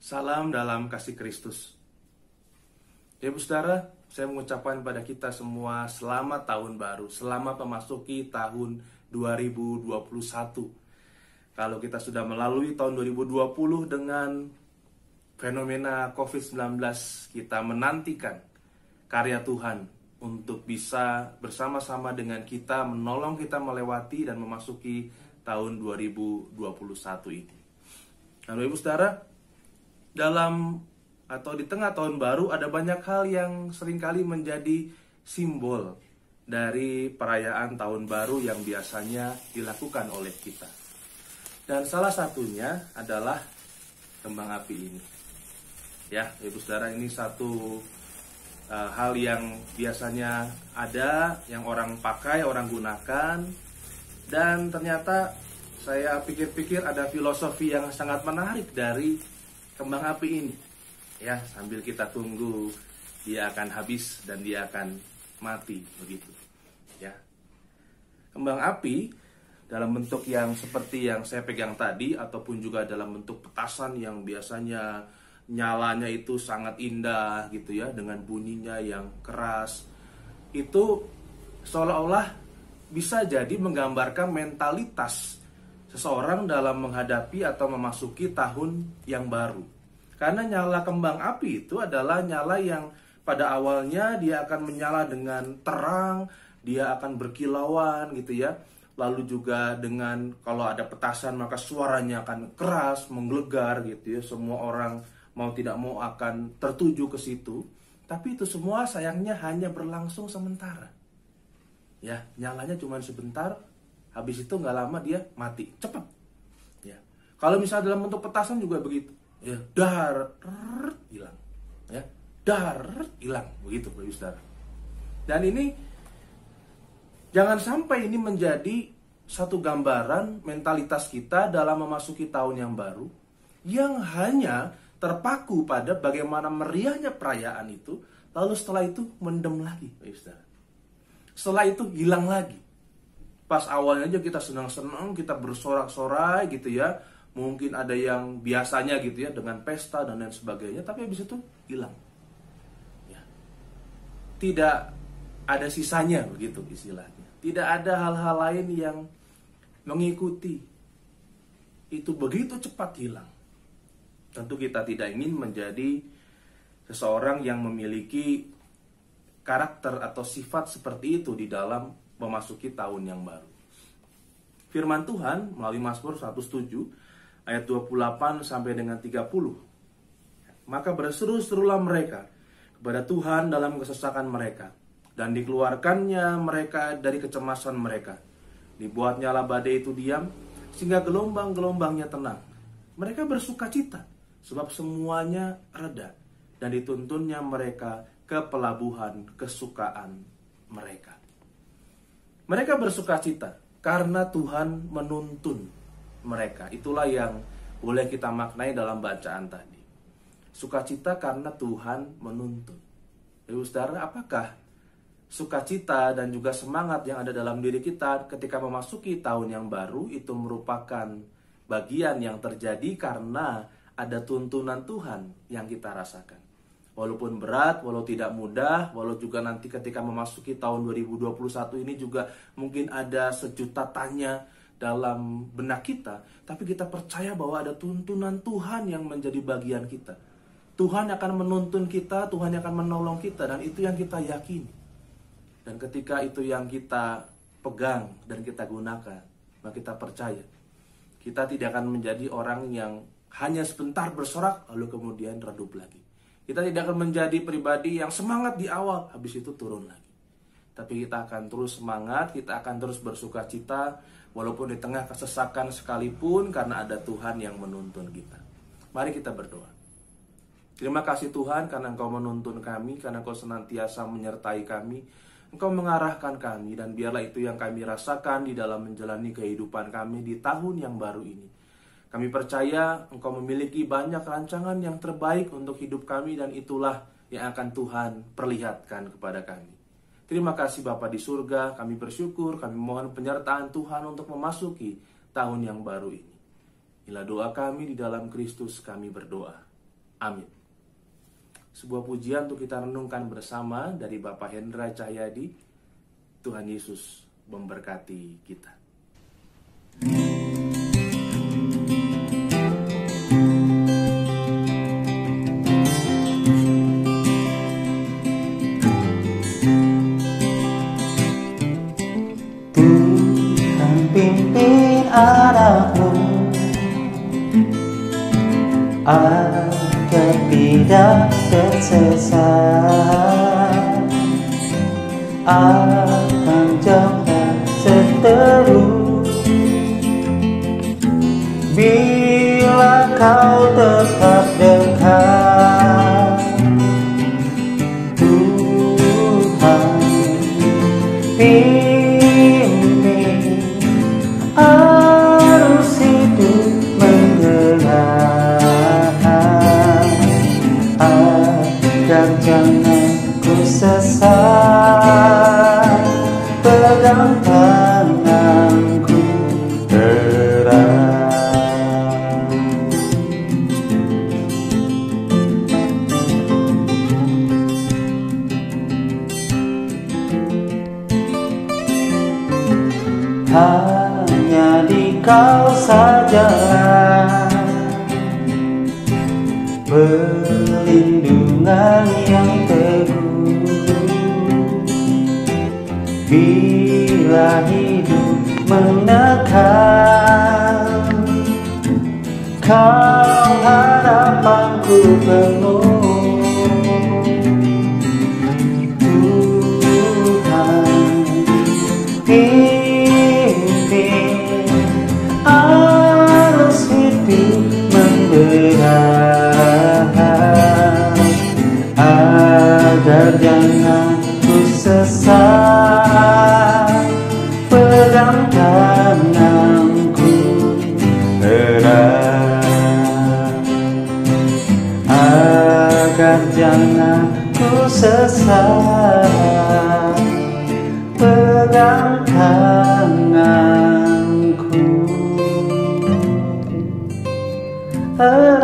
Salam dalam kasih Kristus. Ya Ibu Saudara, saya mengucapkan pada kita semua selamat tahun baru, selamat memasuki tahun 2021. Kalau kita sudah melalui tahun 2020 dengan fenomena COVID-19, kita menantikan karya Tuhan untuk bisa bersama-sama dengan kita menolong kita melewati dan memasuki tahun 2021 ini. Lalu Ibu Saudara, dalam atau di tengah tahun baru ada banyak hal yang seringkali menjadi simbol dari perayaan tahun baru yang biasanya dilakukan oleh kita. Dan salah satunya adalah kembang api ini. Ya, Ibu Saudara, ini satu hal yang biasanya ada, yang orang pakai, orang gunakan. Dan ternyata saya pikir-pikir ada filosofi yang sangat menarik dari kembang api ini. Ya, sambil kita tunggu dia akan habis dan dia akan mati, begitu. Ya. Kembang api dalam bentuk yang seperti yang saya pegang tadi ataupun juga dalam bentuk petasan yang biasanya nyalanya itu sangat indah gitu ya, dengan bunyinya yang keras. Itu seolah-olah bisa jadi menggambarkan mentalitas seseorang dalam menghadapi atau memasuki tahun yang baru. Karena nyala kembang api itu adalah nyala yang pada awalnya dia akan menyala dengan terang, dia akan berkilauan gitu ya. Lalu juga dengan kalau ada petasan maka suaranya akan keras, menggelegar gitu ya. Semua orang mau tidak mau akan tertuju ke situ. Tapi itu semua sayangnya hanya berlangsung sementara. Ya, nyalanya cuma sebentar. Habis itu nggak lama dia mati, cepat. Ya. Kalau misalnya dalam bentuk petasan juga begitu, ya, dar, hilang, ya, dar, hilang, begitu, Bapak Saudara. Dan ini jangan sampai ini menjadi satu gambaran mentalitas kita dalam memasuki tahun yang baru, yang hanya terpaku pada bagaimana meriahnya perayaan itu, lalu setelah itu mendem lagi, Bapak Saudara. Setelah itu hilang lagi. Pas awalnya aja kita senang-senang, kita bersorak-sorai gitu ya. Mungkin ada yang biasanya gitu ya, dengan pesta dan lain sebagainya. Tapi habis itu hilang. Ya. Tidak ada sisanya begitu istilahnya. Tidak ada hal-hal lain yang mengikuti. Itu begitu cepat hilang. Tentu kita tidak ingin menjadi seseorang yang memiliki karakter atau sifat seperti itu di dalam memasuki tahun yang baru. Firman Tuhan melalui Mazmur 107 ayat 28 sampai dengan 30. Maka berseru-serulah mereka kepada Tuhan dalam kesesakan mereka, dan dikeluarkannya mereka dari kecemasan mereka. Dibuatnyalah badai itu diam, sehingga gelombang-gelombangnya tenang. Mereka bersukacita, sebab semuanya reda, dan dituntunnya mereka ke pelabuhan kesukaan mereka. Mereka bersukacita karena Tuhan menuntun mereka. Itulah yang boleh kita maknai dalam bacaan tadi. Sukacita karena Tuhan menuntun. Ibu Saudara, apakah sukacita dan juga semangat yang ada dalam diri kita ketika memasuki tahun yang baru itu merupakan bagian yang terjadi karena ada tuntunan Tuhan yang kita rasakan? Walaupun berat, walau tidak mudah, walau juga nanti ketika memasuki tahun 2021 ini juga mungkin ada sejuta tanya dalam benak kita, tapi kita percaya bahwa ada tuntunan Tuhan yang menjadi bagian kita. Tuhan akan menuntun kita, Tuhan akan menolong kita, dan itu yang kita yakini. Dan ketika itu yang kita pegang dan kita gunakan, maka kita percaya kita tidak akan menjadi orang yang hanya sebentar bersorak lalu kemudian redup lagi. Kita tidak akan menjadi pribadi yang semangat di awal, habis itu turun lagi. Tapi kita akan terus semangat, kita akan terus bersuka cita, walaupun di tengah kesesakan sekalipun, karena ada Tuhan yang menuntun kita. Mari kita berdoa. Terima kasih Tuhan karena Engkau menuntun kami, karena Engkau senantiasa menyertai kami, Engkau mengarahkan kami, dan biarlah itu yang kami rasakan di dalam menjalani kehidupan kami di tahun yang baru ini. Kami percaya Engkau memiliki banyak rancangan yang terbaik untuk hidup kami, dan itulah yang akan Tuhan perlihatkan kepada kami. Terima kasih Bapa di surga, kami bersyukur, kami mohon penyertaan Tuhan untuk memasuki tahun yang baru ini. Inilah doa kami di dalam Kristus kami berdoa. Amin. Sebuah pujian untuk kita renungkan bersama dari Bapak Hendra Cahyadi. Tuhan Yesus memberkati kita. Tuhan pimpin anakmu agar tidak tersesat, akan jaga seteru bila kau tetap dekat. Tuhan pimpin arus hidup mengalir, agar jangan ku sesat, pegang tanganku erat. Hanya di Kau saja perlindungan yang teguh, bila hidup menekan. Kau harapanku penuh. Tuhan pimpin arus hidup memberat, agar jangan ku sesat, pegang tanganku erat, agar jangan ku sesat, pegang tanganku erat.